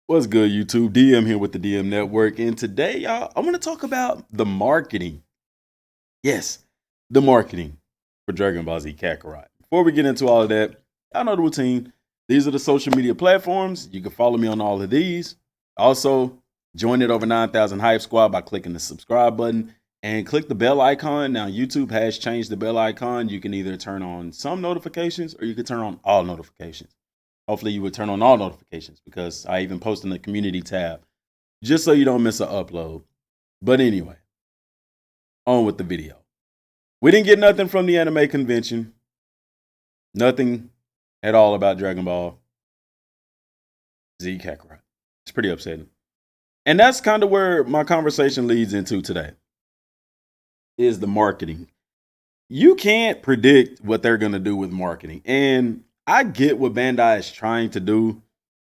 What's good, YouTube? DM here with the DM Network. And today, y'all, I want to talk about the marketing. Yes, the marketing for Dragon Ball Z Kakarot. Before we get into all of that, y'all know the routine. These are the social media platforms. You can follow me on all of these. Also, join it over 9,000 Hype Squad by clicking the subscribe button and click the bell icon. Now, YouTube has changed the bell icon. You can either turn on some notifications or you can turn on all notifications. Hopefully you would turn on all notifications because I even post in the community tab just so you don't miss an upload. But anyway, on with the video. We didn't get nothing from the anime convention. Nothing at all about Dragon Ball Z Kakarot. It's pretty upsetting. And that's kind of where my conversation leads into today. Is the marketing. You can't predict what they're going to do with marketing. And I get what Bandai is trying to do.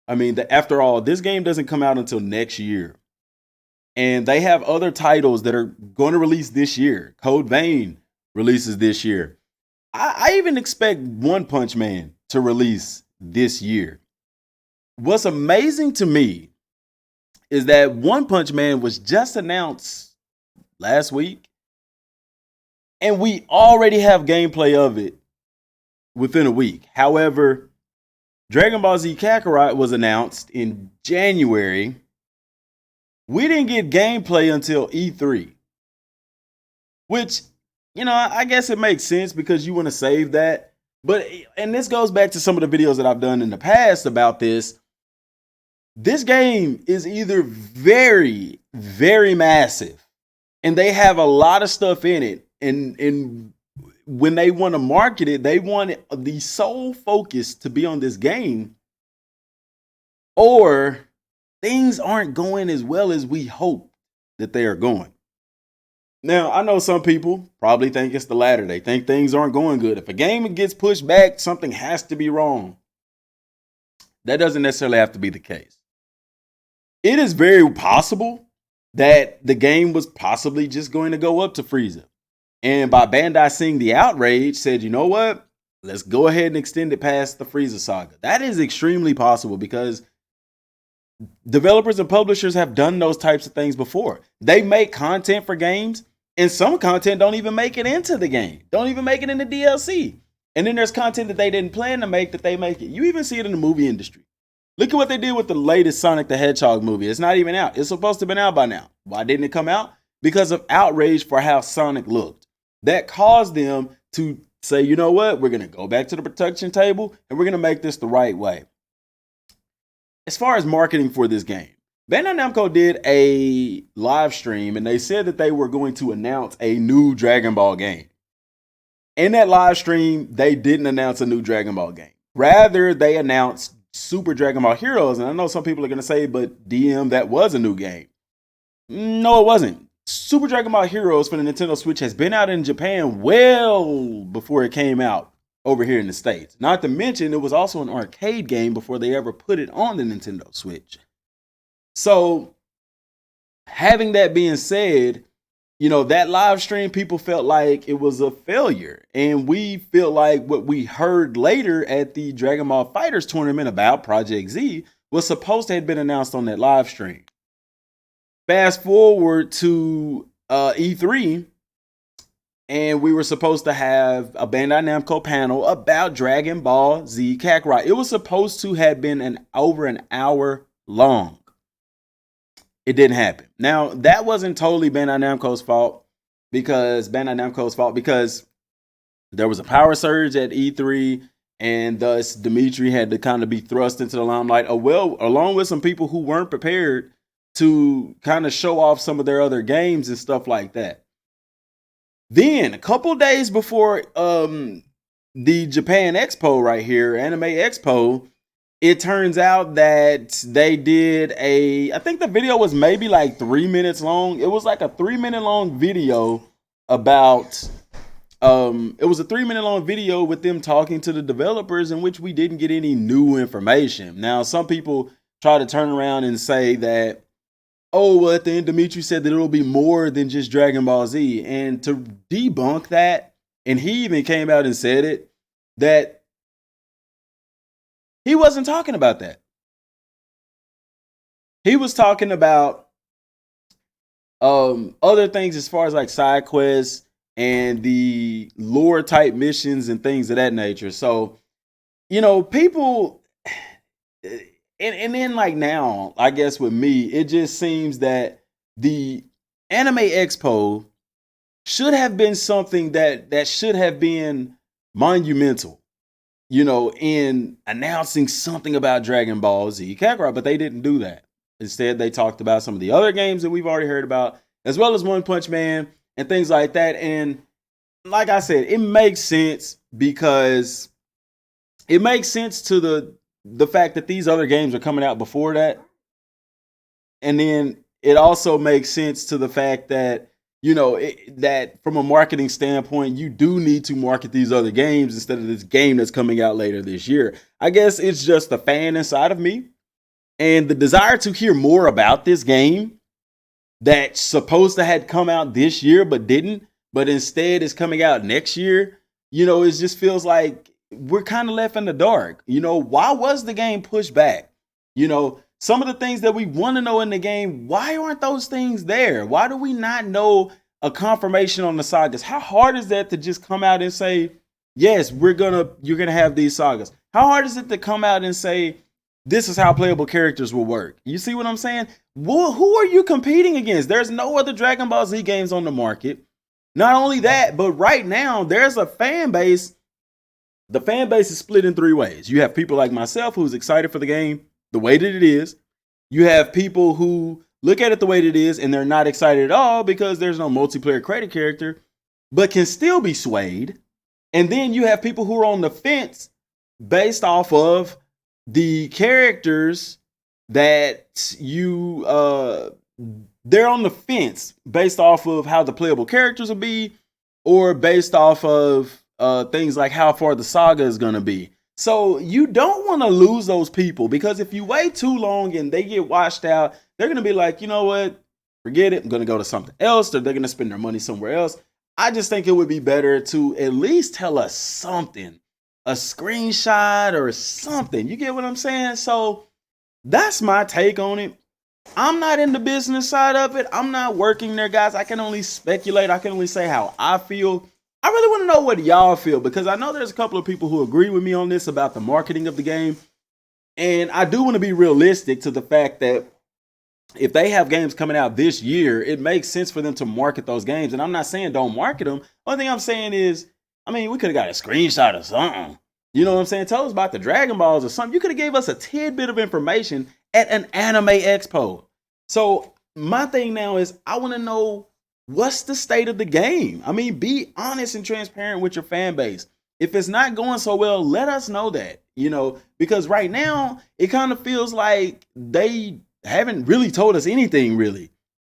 I mean, after all, this game doesn't come out until next year. And they have other titles that are going to release this year. Code Vein releases this year. I even expect One Punch Man to release this year. What's amazing to me is that One Punch Man was just announced last week. And we already have gameplay of it within a week. However, Dragon Ball Z Kakarot was announced in January. We didn't get gameplay until E3. Which, I guess it makes sense because you want to save that. And this goes back to some of the videos that I've done in the past about this. This game is either very, very massive and they have a lot of stuff in it. And when they want to market it, they want the sole focus to be on this game, or things aren't going as well as we hope that they are going. Now, I know some people probably think it's the latter. They think things aren't going good. If a game gets pushed back, something has to be wrong. That doesn't necessarily have to be the case. It is very possible that the game was possibly just going to go up to Frieza. And by Bandai seeing the outrage, said, you know what? Let's go ahead and extend it past the Frieza saga. That is extremely possible because developers and publishers have done those types of things before. They make content for games, and some content don't even make it into the game. Don't even make it in the DLC. And then there's content that they didn't plan to make that they make it. You even see it in the movie industry. Look at what they did with the latest Sonic the Hedgehog movie. It's not even out. It's supposed to have been out by now. Why didn't it come out? Because of outrage for how Sonic looked. That caused them to say, you know what, we're going to go back to the production table and we're going to make this the right way. As far as marketing for this game, Bandai Namco did a live stream and they said that they were going to announce a new Dragon Ball game. In that live stream, they didn't announce a new Dragon Ball game. Rather, they announced Super Dragon Ball Heroes. And I know some people are going to say, but DM, that was a new game. No, it wasn't. Super Dragon Ball Heroes for the Nintendo Switch has been out in Japan well before it came out over here in the States. Not to mention, it was also an arcade game before they ever put it on the Nintendo Switch. So, having that being said, that live stream, people felt like it was a failure. And we feel like what we heard later at the Dragon Ball Fighters tournament about Project Z was supposed to have been announced on that live stream. Fast forward to E3, and we were supposed to have a Bandai Namco panel about Dragon Ball Z Kakarot. It was supposed to have been over an hour long. It didn't happen. Now, that wasn't totally Bandai Namco's fault because there was a power surge at E3, and thus Dimitri had to kind of be thrust into the limelight, along with some people who weren't prepared to kind of show off some of their other games and stuff like that. Then, a couple days before the Japan Expo right here, Anime Expo, it turns out that they did I think the video was maybe like 3 minutes long. It was like a 3-minute long video about, it was a 3-minute long video with them talking to the developers in which we didn't get any new information. Now, some people try to turn around and say that, oh, well, at the end, Dimitri said that it'll be more than just Dragon Ball Z. And to debunk that, and he even came out and said it, that he wasn't talking about that. he was talking about other things as far as like side quests and the lore type missions and things of that nature. So, people and then like now, I guess with me, it just seems that the Anime Expo should have been something that should have been monumental, in announcing something about Dragon Ball Z Kakarot, but they didn't do that. Instead, they talked about some of the other games that we've already heard about, as well as One Punch Man and things like that. And like I said, it makes sense because it makes sense to the fact that these other games are coming out before that. And then it also makes sense to the fact that, that from a marketing standpoint, you do need to market these other games instead of this game that's coming out later this year. I guess it's just the fan inside of me and the desire to hear more about this game that's supposed to had come out this year but didn't, but instead is coming out next year. It just feels like we're kind of left in the dark. Why was the game pushed back? Some of the things that we want to know in the game, why aren't those things there? Why do we not know a confirmation on the sagas? How hard is that to just come out and say, yes, you're gonna have these sagas? How hard is it to come out and say, this is how playable characters will work? You see what I'm saying? Who are you competing against? There's no other Dragon Ball Z games on the market. Not only that, but right now there's a fan base. The fan base is split in three ways. You have people like myself who's excited for the game the way that it is. You have people who look at it the way that it is and they're not excited at all because there's no multiplayer created character, but can still be swayed. And then you have people who are on the fence based off of the characters that they're on the fence based off of how the playable characters will be, or based off of things like how far the saga is going to be. So you don't want to lose those people, because if you wait too long and they get washed out, they're going to be like, you know what, forget it, I'm going to go to something else, or they're going to spend their money somewhere else. I just think it would be better to at least tell us something, a screenshot or something. You get what I'm saying? So that's my take on it. I'm not in the business side of it. I'm not working there, guys. I can only speculate. I can only say how I feel. I really want to know what y'all feel, because I know there's a couple of people who agree with me on this about the marketing of the game. And I do want to be realistic to the fact that if they have games coming out this year, it makes sense for them to market those games. And I'm not saying don't market them. Only thing I'm saying is, we could have got a screenshot or something. You know what I'm saying? Tell us about the Dragon Balls or something. You could have gave us a tidbit of information at an Anime Expo. So my thing now is, I want to know, what's the state of the game? Be honest and transparent with your fan base. If it's not going so well, let us know that, because right now it kind of feels like they haven't really told us anything really.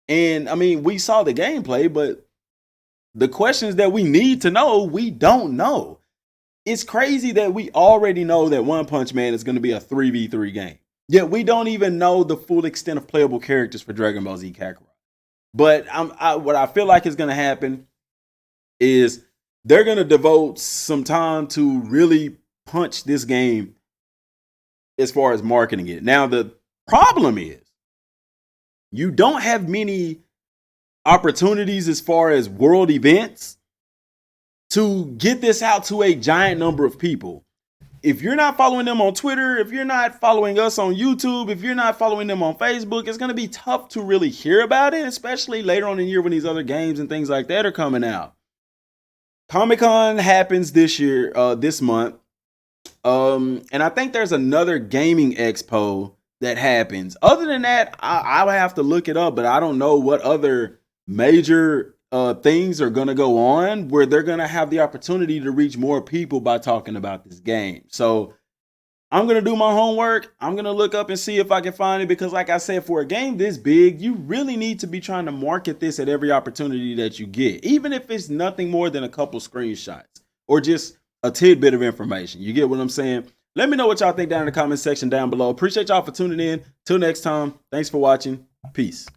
And we saw the gameplay, but the questions that we need to know, we don't know. It's crazy that we already know that One Punch Man is going to be a 3v3 game. Yet we don't even know the full extent of playable characters for Dragon Ball Z Kakarot. But what I feel like is going to happen is they're going to devote some time to really punch this game as far as marketing it. Now, the problem is you don't have many opportunities as far as world events to get this out to a giant number of people. If you're not following them on Twitter, if you're not following us on YouTube, if you're not following them on Facebook, it's going to be tough to really hear about it, especially later on in the year when these other games and things like that are coming out. Comic-Con happens this year, this month. And I think there's another gaming expo that happens. Other than that, I would have to look it up, but I don't know what other major things are going to go on where they're going to have the opportunity to reach more people by talking about this game. So I'm going to do my homework. I'm going to look up and see if I can find it, because like I said, for a game this big, you really need to be trying to market this at every opportunity that you get, even if it's nothing more than a couple screenshots or just a tidbit of information. You get what I'm saying? Let me know what y'all think down in the comment section down below. Appreciate y'all for tuning in. Till next time, thanks for watching. Peace.